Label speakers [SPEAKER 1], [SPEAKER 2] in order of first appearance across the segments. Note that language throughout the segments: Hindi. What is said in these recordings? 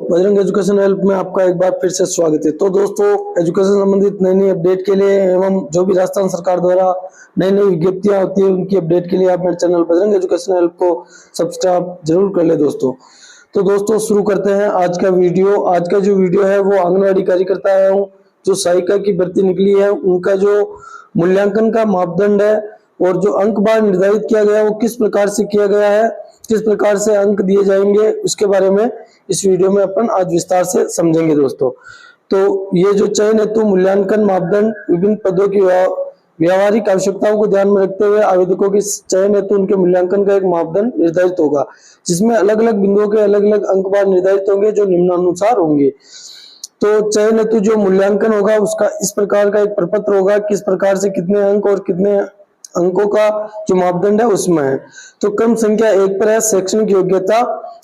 [SPEAKER 1] बजरंग एजुकेशन हेल्प में आपका एक बार फिर से स्वागत है। तो दोस्तों, एजुकेशन संबंधित नई नई अपडेट के लिए एवं जो भी राजस्थान सरकार द्वारा नई नई विज्ञप्तियां होती है उनकी अपडेट के लिए आप मेरे चैनल बजरंग एजुकेशन हेल्प को सब्सक्राइब जरूर कर ले दोस्तों। तो दोस्तों शुरू करते हैं आज का वीडियो। आज का जो वीडियो है वो आंगनवाड़ी कार्यकर्ता एवं जो सहायिका की भर्ती निकली है उनका जो मूल्यांकन का मापदंड है और जो अंक बार निर्धारित किया गया है वो किस प्रकार से किया गया है, किस प्रकार से अंक दिए जाएंगे, उसके बारे में इस वीडियो में अपन आज विस्तार से समझेंगे दोस्तों। तो ये जो चयन हेतु मूल्यांकन मापदंड विभिन्न पदों की व्यावहारिक आवश्यकताओं को ध्यान में रखते हुए आवेदकों की चयन हेतु उनके मूल्यांकन का एक मापदंड निर्धारित होगा, जिसमें अलग अलग बिंदुओं के अलग अलग अंक बार निर्धारित होंगे जो निम्नानुसार होंगे। तो चयन हेतु जो मूल्यांकन होगा उसका इस प्रकार का एक प्रपत्र होगा, किस प्रकार से कितने अंक और कितने अंकों का जो मापदंड है उसमें है। तो क्रम संख्या 1 पर है शैक्षणिक योग्यता,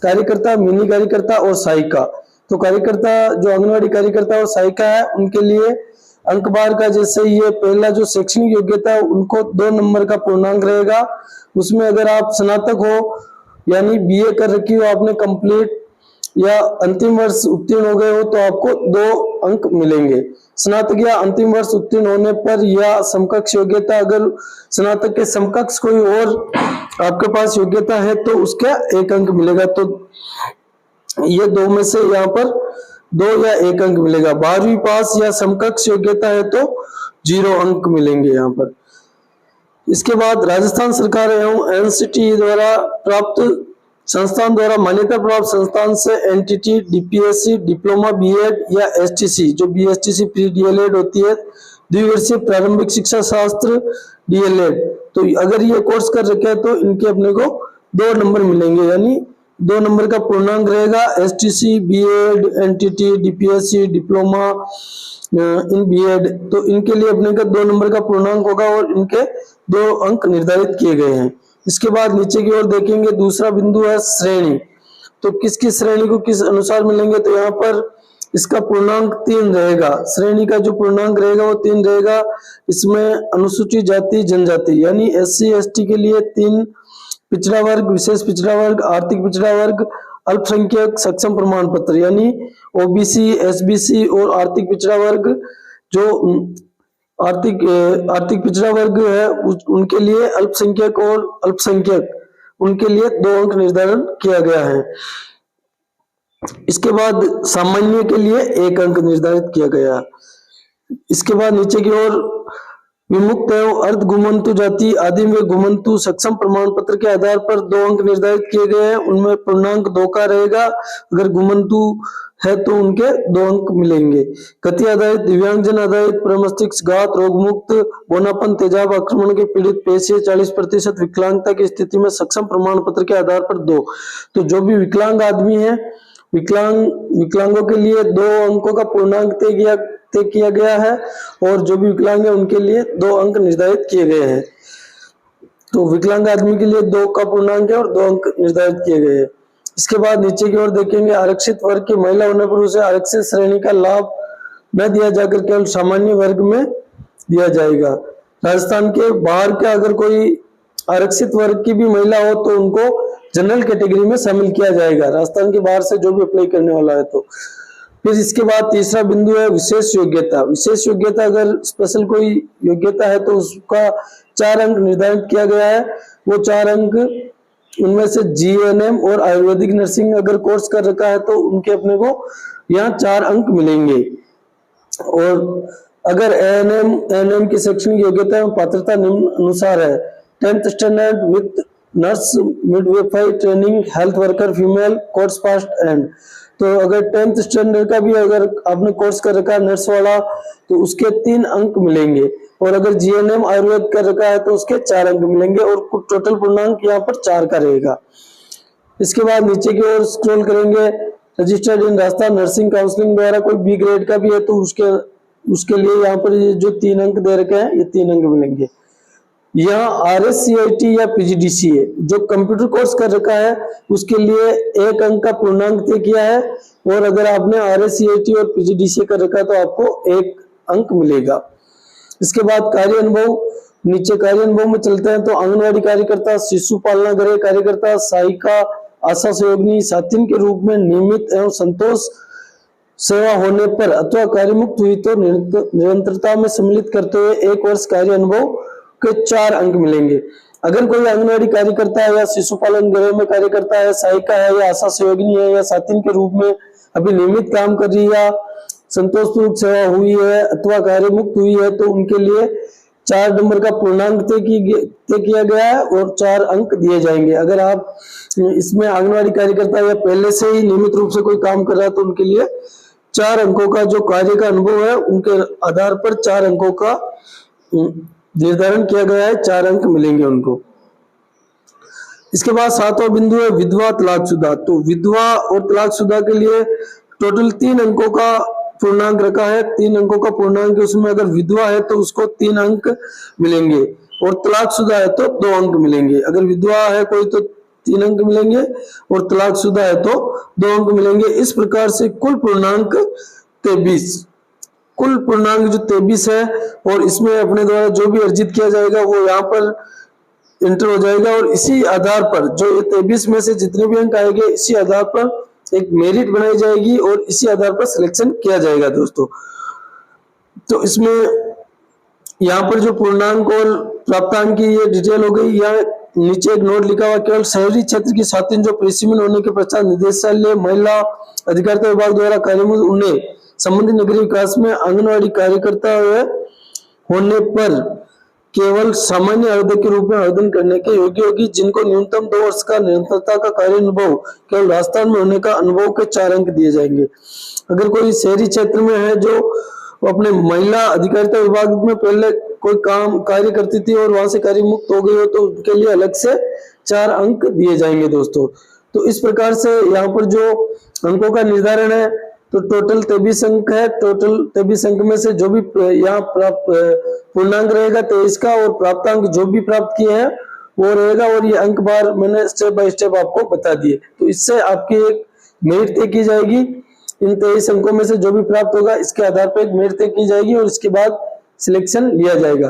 [SPEAKER 1] कार्यकर्ता, मिनी कार्यकर्ता और सहायिका। तो कार्यकर्ता जो आंगनवाड़ी कार्यकर्ता और सहायिका है उनके लिए अंक बार का जैसे ये पहला जो शैक्षणिक योग्यता है उनको 2 नंबर का पूर्णांक रहेगा। उसमें अगर आप स्नातक हो यानी बीए कर रखी हो आपने कंप्लीट या अंतिम वर्ष उत्तीर्ण हो गए हो तो आपको 2 अंक मिलेंगे। स्नातक या अंतिम वर्ष उत्तीर्ण होने पर या समकक्ष योग्यता, अगर स्नातक के समकक्ष कोई और आपके पास योग्यता है तो उसका 1 अंक मिलेगा। तो ये 2 में से यहाँ पर 2 या 1 अंक मिलेगा। 12वीं पास या समकक्ष योग्यता है तो 0 अंक मिलेंगे यहाँ पर। इसके बाद राजस्थान सरकार एवं एनसीटी द्वारा प्राप्त संस्थान द्वारा मान्यता प्राप्त संस्थान से एनटीटी, डीपीएससी, डिप्लोमा बीएड या एसटीसी, जो बीएसटीसी प्री डीएलएड होती है, द्विवर्षीय प्रारंभिक शिक्षा शास्त्र डीएलएड, तो अगर ये कोर्स कर रखे हैं तो इनके अपने को 2 नंबर मिलेंगे, यानी 2 नंबर का पूर्णांक रहेगा। STC, BEd, NTT, DPSC, diploma in BEd, तो इनके लिए अपने का 2 नंबर का पूर्णांक होगा और इनके 2 अंक निर्धारित किए गए हैं। इसके बाद नीचे की ओर देखेंगे, दूसरा बिंदु है श्रेणी। तो किस किस श्रेणी को किस अनुसार मिलेंगे, तो यहाँ पर इसका पूर्णांक 3 रहेगा। श्रेणी का जो पूर्णांक रहेगा वो 3 रहेगा। इसमें अनुसूचित जाति जनजाति यानी एससी एसटी के लिए 3, पिछड़ा वर्ग, विशेष पिछड़ा वर्ग, आर्थिक पिछड़ा वर्ग, अल्पसंख्यक सक्षम प्रमाण पत्र यानी ओबीसी, एसबीसी और आर्थिक पिछड़ा वर्ग, जो आर्थिक पिछड़ा वर्ग है उनके लिए अल्पसंख्यक और अल्पसंख्यक उनके लिए 2 अंक निर्धारण किया गया है। इसके बाद सामान्य के लिए 1 अंक निर्धारित किया गया। इसके बाद नीचे की ओर विमुक्त एवं अर्ध घुमंतु जाति, आदिम व घुमंतु सक्षम प्रमाण पत्र के आधार पर 2 अंक निर्धारित किए गए हैं। उनमें पूर्णांक 2 का रहेगा। अगर घुमंतु है तो उनके 2 अंक मिलेंगे। गति आधारित, दिव्यांगजन आधारित, प्रमस्तिष्कघात, रोग मुक्त, बोनापन, तेजाब आक्रमण के पीड़ित, पेशे 40% विकलांगता की स्थिति में सक्षम प्रमाण पत्र के आधार पर 2। तो जो भी विकलांग आदमी है, विकलांगों के लिए 2 अंकों का पूर्णांक तय किया गया है और जो भी विकलांग है उनके लिए 2 अंक निर्धारित किए गए हैं। तो विकलांग आदमी के लिए 2 का पूर्णांक है और 2 अंक निर्धारित किए गए हैं। इसके बाद नीचे की ओर देखेंगे, आरक्षित वर्ग की महिला होने पर उसे आरक्षित श्रेणी का लाभ न दिया जाकर केवल सामान्य वर्ग में दिया जाएगा। राजस्थान के बाहर का अगर कोई आरक्षित वर्ग की भी महिला हो तो उनको जनरल कैटेगरी में शामिल किया जाएगा, राजस्थान के बाहर से जो भी अप्लाई करने वाला है। तो फिर इसके बाद तीसरा बिंदु है विशेष योग्यता। विशेष योग्यता, अगर स्पेशल कोई योग्यता है तो उसका 4 अंक निर्धारित किया गया है। वो 4 अंक उनमें से जीएनएम और आयुर्वेदिक नर्सिंग अगर कोर्स कर रखा है तो उनके अपने को यहाँ 4 अंक मिलेंगे। और अगर एएनएम की शैक्षणिक योग्यता एवं पात्रता निम्न अनुसार है: 10th standard with nurse midwifery training, health worker female, course past and. तो अगर 10th स्टैंडर्ड का भी अगर आपने कोर्स कर रखा है नर्स वाला तो उसके 3 अंक मिलेंगे। और अगर जीएनएम आयुर्वेद कर रखा है तो उसके 4 अंक मिलेंगे और टोटल पूर्णांक यहाँ पर 4 का रहेगा। इसके बाद नीचे की ओर स्क्रॉल करेंगे, registered in Rajasthan nursing counselling द्वारा कोई बी ग्रेड का भी है तो उसके लिए यहाँ पर ये जो 3 अंक दे रखे हैं ये 3 अंक मिलेंगे। यहाँ आरएससीआईटी या पीजीडीसीए जो कंप्यूटर कोर्स कर रखा है उसके लिए 1 अंक का पूर्णांक तय किया है। और अगर आपने आरएससीआईटी और पीजीडीसीए कर रखा है तो आपको 1 अंक मिलेगा। इसके बाद कार्य अनुभव, नीचे कार्य अनुभव में चलते हैं तो आंगनवाड़ी कार्यकर्ता, शिशु पालना गृह कार्यकर्ता, सहायिका, आशा सहयोगिनी साथिन के रूप में नियमित एवं संतोष सेवा होने पर अथवा कार्यमुक्त हुई तो निरंतरता में सम्मिलित करते हुए 1 वर्ष कार्य अनुभव के 4 अंक मिलेंगे। अगर कोई आंगनवाड़ी कार्यकर्ता है या शिशु पालन गृह में कार्यकर्ता है, सहायिका है या आशा सहयोगिनी है या साथिन के रूप में अभी नियमित काम कर रही है या संतोषपूर्वक सेवा हुई है अथवा कार्यमुक्त हुई है तो उनके लिए 4 नंबर का पूर्णांक तय किया गया है और 4 अंक दिए जाएंगे। अगर आप इसमें आंगनवाड़ी कार्यकर्ता या पहले से ही नियमित रूप से कोई काम कर रहा है तो उनके लिए 4 अंकों का जो कार्य का अनुभव है उनके आधार पर 4 अंकों का निर्धारण किया गया है, 4 अंक मिलेंगे उनको। इसके बाद 7वां बिंदु है विधवा तलाकशुदा। तो विधवा और तलाकशुदा के लिए टोटल 3 अंकों का पूर्णांक रखा है। 3 अंकों का पूर्णांक, उसमें अगर विधवा है तो उसको 3 अंक मिलेंगे और तलाकशुदा है तो 2 अंक मिलेंगे। अगर विधवा है कोई तो 3 अंक मिलेंगे और तलाकशुदा है तो 2 अंक मिलेंगे। इस प्रकार से कुल पूर्णांक 23, कुल पूर्णांक जो 23 है और इसमें अपने द्वारा जो भी अर्जित किया जाएगा वो यहाँ पर इंटर हो जाएगा और इसी आधार पर जो ये 23 में से जितने भी अंक आएंगे इसी आधार पर एक मेरिट बनाई जाएगी और इसी आधार पर सिलेक्शन किया जाएगा दोस्तों। तो इसमें यहाँ पर जो पूर्णांक और प्राप्तांक की ये डिटेल हो गई। यहाँ नीचे एक नोट लिखा हुआ, केवल शहरी क्षेत्र की छात्रियों जो परिसीमन होने के पश्चात निदेशालय महिला अधिकारिता विभाग द्वारा कार्यमुक्त उन्हें संबंधित नगरीय विकास में आंगनवाड़ी कार्यकर्ता होने पर केवल सामान्य आवेदक के रूप में आवेदन करने के योग्य होगी, जिनको न्यूनतम 2 वर्ष का निरंतरता का कार्य अनुभव केवल राजस्थान में होने का अनुभव के 4 अंक दिए जाएंगे। अगर कोई शहरी क्षेत्र में है जो अपने महिला अधिकारिता विभाग में पहले कोई काम कार्य करती थी और वहां से कार्य मुक्त हो गई हो तो उनके लिए अलग से 4 अंक दिए जाएंगे दोस्तों। तो इस प्रकार से यहाँ पर जो अंकों का निर्धारण है तो टोटल 23 अंक है। टोटल 23 अंक में से जो भी यहाँ प्राप्त पूर्णांक रहेगा 23 का और प्राप्तांक जो भी प्राप्त किए हैं वो रहेगा और ये अंक बार मैंने स्टेप बाय स्टेप आपको बता दिए। तो इससे आपकी एक मेरिट तय की जाएगी। इन 23 अंकों में से जो भी प्राप्त होगा इसके आधार पर एक मेरिट तय की जाएगी और इसके बाद सिलेक्शन लिया जाएगा।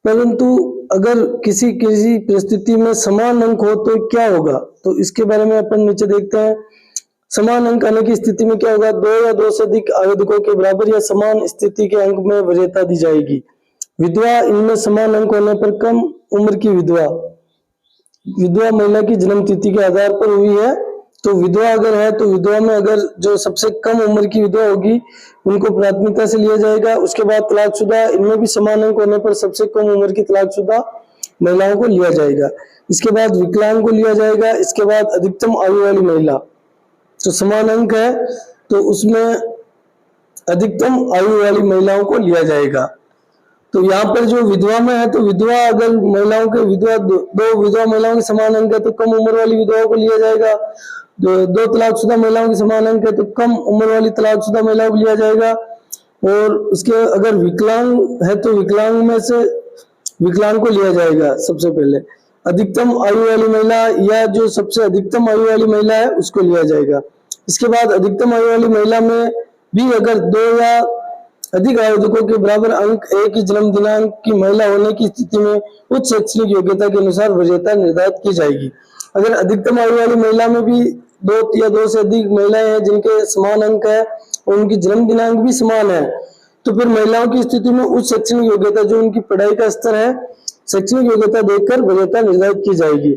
[SPEAKER 1] परंतु अगर किसी परिस्थिति में समान अंक हो तो क्या होगा, तो इसके बारे में अपन नीचे देखते हैं। समान अंक आने की स्थिति में क्या होगा, 2 या 2 से अधिक आवेदकों के बराबर या समान स्थिति के अंक में वरीयता दी जाएगी। विधवा, इनमें समान अंक होने पर कम उम्र की विधवा महिला की जन्म तिथि के आधार पर हुई है तो विधवा अगर है तो विधवा में अगर जो सबसे कम उम्र की विधवा होगी उनको प्राथमिकता से लिया जाएगा। उसके बाद तलाकशुदा, इनमें भी समान अंक होने पर सबसे कम उम्र की तलाकशुदा महिलाओं को लिया जाएगा। इसके बाद विकलांग को लिया जाएगा। इसके बाद अधिकतम आयु वाली महिला, तो समान अंक है तो उसमें अधिकतम आयु वाली महिलाओं को लिया जाएगा। तो यहाँ पर जो विधवा में है तो विधवा अगर महिलाओं के दो विधवा महिलाओं के समान अंक है तो कम उम्र वाली विधवाओं को लिया जाएगा। 2 तलाकशुदा महिलाओं के समान अंक है तो कम उम्र वाली तलाकशुदा महिलाओं को लिया जाएगा। और उसके अगर विकलांग है तो विकलांग में से विकलांग को लिया जाएगा सबसे पहले। अधिकतम आयु वाली महिला या जो सबसे अधिकतम आयु वाली महिला है उसको लिया जाएगा। इसके बाद अधिकतम आयु वाली महिला में भी अगर 2 या अधिक आवेदकों के बराबर अंक, एक ही जन्म दिनांक की महिला होने की स्थिति में उच्च शैक्षणिक योग्यता के अनुसार वरीयता निर्धारित की जाएगी। अगर अधिकतम आयु वाली महिला में भी 2 या 2 से अधिक महिलाएं हैं जिनके समान अंक है और उनकी जन्म दिनांक भी समान है तो फिर महिलाओं की स्थिति में उच्च शैक्षणिक योग्यता, जो उनकी पढ़ाई का स्तर है, शैक्षणिक योग्यता देखकर वरीयता निर्धारित की जाएगी।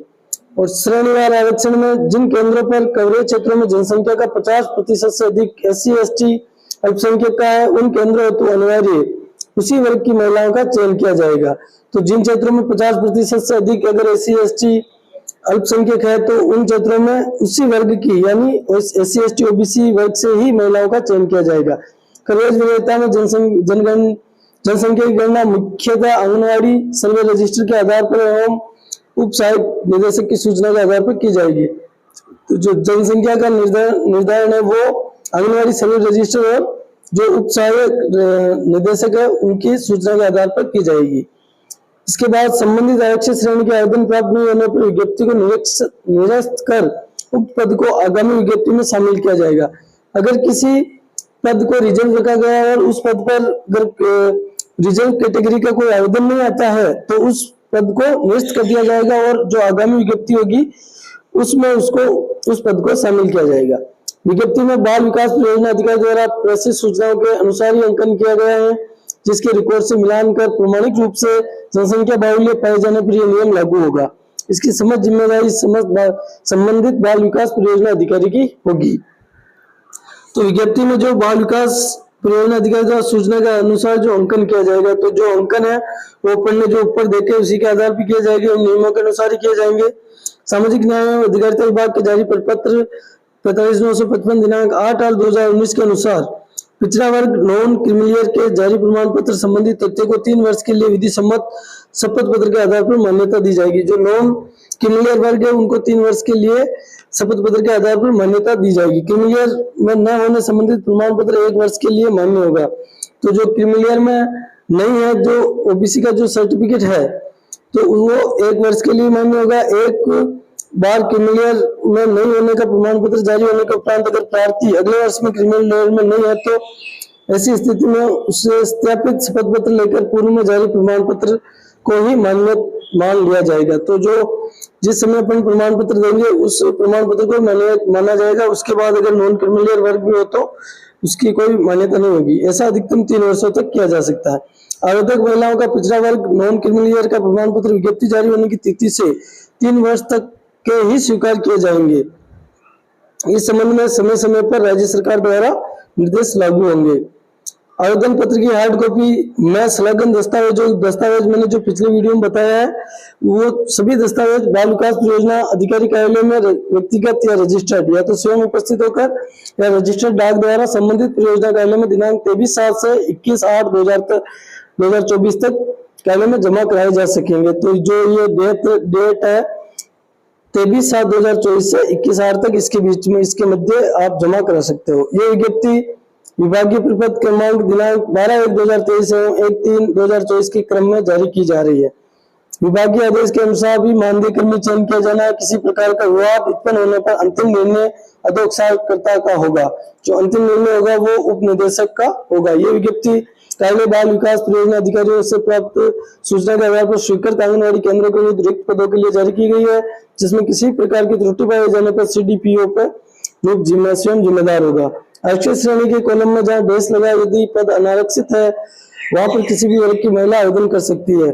[SPEAKER 1] और श्रेणीवार आरक्षण में जिन केंद्रों पर कवरेज क्षेत्रों में जनसंख्या का 50% से अधिक SC ST अल्पसंख्यक का है उन केंद्रों हेतु अनिवार्य उसी वर्ग की महिलाओं का चयन किया जाएगा। तो जिन क्षेत्रों में 50% से अधिक अगर SC ST अल्पसंख्यक है तो उन क्षेत्रों में उसी वर्ग की यानी SC ST OBC वर्ग से ही महिलाओं का चयन किया जाएगा। कवरेज वरीयता में जनसंख्या की गणना मुख्यतः आंगनवाड़ी सर्वे रजिस्टर के आधार पर एवं उप सहायक निदेशक की सूचना के आधार पर की जाएगी। तो जो जनसंख्या का निर्धारण है वो आंगनवाड़ी सर्वे रजिस्टर और जो उप सहायक निदेशक है उनकी सूचना के आधार पर की जाएगी। इसके बाद संबंधित आरक्षित श्रेणी के आवेदन प्राप्त नहीं होने पर विज्ञप्ति को निरस्त कर उक्त पद को आगामी विज्ञप्ति में शामिल किया जाएगा। अगर किसी पद को रिजर्व रखा गया है और उस पद पर अगर रिजर्व कैटेगरी का कोई आवेदन नहीं आता है तो उस पद को निरस्त कर दिया जाएगा और जो आगामी विज्ञप्ति होगी उसमें उसको उस पद को शामिल किया जाएगा। विज्ञप्ति में बाल विकास परियोजना अधिकारी द्वारा प्रेषित सूचनाओं के अनुसार ही अंकन किया गया है, जिसके रिकॉर्ड से मिलान कर प्रमाणिक रूप से जनसंख्या बाहुल्य पाए जाने पर यह नियम लागू होगा। इसकी समझ जिम्मेदारी संबंधित बाल विकास परियोजना अधिकारी की होगी। तो विज्ञप्ति में जो बाल विकास परियोजना अधिकारी द्वारा सूचना के अनुसार जो अंकन किया जाएगा, तो जो अंकन है वो पढ़ने जो ऊपर देखे उसी के आधार पर किए जाएंगे और नियमों के अनुसार ही किए जाएंगे। सामाजिक न्याय एवं अधिकारिता विभाग के जारी प्रपत्र 45/955 दिनांक 8/8/2019 के अनुसार पिछड़ा वर्ग नॉन क्रीमिलियर के जारी प्रमाण पत्र संबंधित तथ्यों को 3 वर्ष के लिए विधि सम्मत शपथ पत्र के आधार पर मान्यता दी जाएगी। जो नॉन क्रीमिलियर वर्ग है उनको 3 वर्ष के लिए शपथ पत्र के आधार पर मान्यता दी जाएगी। क्रीमिलियर में न होने संबंधित प्रमाण पत्र 1 वर्ष के लिए मान्य होगा। तो जो क्रीमिलियर में नहीं है, जो ओबीसी का जो सर्टिफिकेट है, तो वो 1 वर्ष के लिए मान्य होगा। एक बार क्रीमिलियर में नहीं होने का प्रमाण पत्र जारी होने के उपरांत अगर प्रार्थी अगले वर्ष में क्रीमिलियर में नहीं है, तो ऐसी स्थिति में उससे सत्यापित शपथ पत्र लेकर पूर्व में जारी प्रमाण पत्र को ही मान्य मान लिया जाएगा। तो जो जिस समय अपन प्रमाण पत्र देंगे उस प्रमाण पत्र को माना जाएगा। उसके बाद अगर नॉन क्रीमिलियर वर्ग भी हो तो उसकी कोई मान्यता नहीं होगी। ऐसा अधिकतम 3 वर्षों तक किया जा सकता है। आवेदक महिलाओं का पिछड़ा वर्ग नॉन क्रीमिलियर का प्रमाण पत्र विज्ञप्ति जारी होने की तिथि से 3 वर्ष तक के ही स्वीकार किए जाएंगे। इस संबंध में समय समय पर राज्य सरकार द्वारा निर्देश लागू होंगे। आवेदन पत्र की हार्ड कॉपी में संलग्न दस्तावेज मैंने जो पिछले वीडियो में बताया है, वो सभी दस्तावेज बाल विकास परियोजना अधिकारी कार्यालय में व्यक्तिगत या रजिस्टर्ड या तो स्वयं उपस्थित होकर या रजिस्टर्ड डाक द्वारा संबंधित परियोजना कार्यालय में दिनांक 23/7 से 21/8/2024 तक कार्यालय में जमा कराए जा सकेंगे। तो जो ये डेट है 23/7/2024 से 21/8 तक, इसके बीच में इसके मध्य आप जमा करा सकते हो। ये विज्ञप्ति विभागीय प्रपत्र क्रमांक दिनांक 12/1/2023 एवं 1/3/2024 के क्रम में जारी की जा रही है। विभागीय आदेश के अनुसार भी मानदेय कर्मी चयन किया जाना है। किसी प्रकार का विवाद उत्पन्न होने पर अंतिम निर्णय अधोक्षाकर्ता का होगा। जो अंतिम निर्णय होगा वो उप निदेशक का होगा। ये विज्ञप्ति कार्यालय बाल विकास परियोजना अधिकारियों से प्राप्त सूचना के आधार पर स्वीकृत आंगनबाड़ी केंद्रों के लिए रिक्त पदों के लिए जारी की गई है, जिसमें किसी प्रकार की त्रुटि पाए जाने पर सीडीपीओ पर स्वयं जिम्मेदार होगा। आरक्षित श्रेणी के कॉलम में जहाँ डैश लगा यदि पद अनारक्षित है वहां पर किसी भी वर्ग की महिला आवेदन कर सकती है।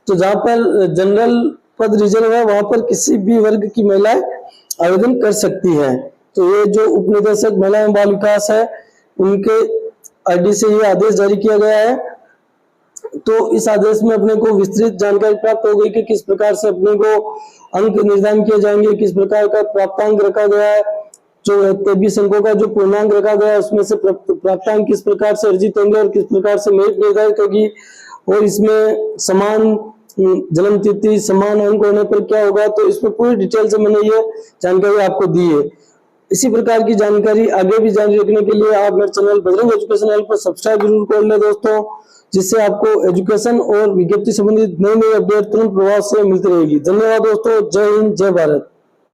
[SPEAKER 1] तो जहाँ पर जनरल पद रिजर्व है वहां पर किसी भी वर्ग की महिलाएं आवेदन कर सकती है। तो ये जो उप निदेशक महिला एवं बाल विकास है उनके आईडी से ये आदेश जारी किया गया है। तो इस आदेश में अपने को विस्तृत जानकारी प्राप्त हो गई कि किस प्रकार से अपने को अंक निर्धारण किए जाएंगे, किस प्रकार का प्राप्तांक रखा गया है, जो 23 अंकों का जो पूर्णांक रखा गया है उसमें से प्राप्तांक किस प्रकार से अर्जित होंगे और किस प्रकार से मेरिट निर्धारित होगी, और इसमें समान जन्म तिथि समान अंक होने पर क्या होगा। तो इसमें पूरी डिटेल से मैंने ये जानकारी आपको दी है। इसी प्रकार की जानकारी आगे भी जारी रखने के लिए आप मेरे चैनल बजरंग एजुकेशन हेल्प पर सब्सक्राइब जरूर कर ले दोस्तों, जिससे आपको एजुकेशन और विज्ञप्ति संबंधित नई अपडेट तुरंत प्रभाव से मिलती रहेगी। धन्यवाद दोस्तों। जय हिंद, जय भारत।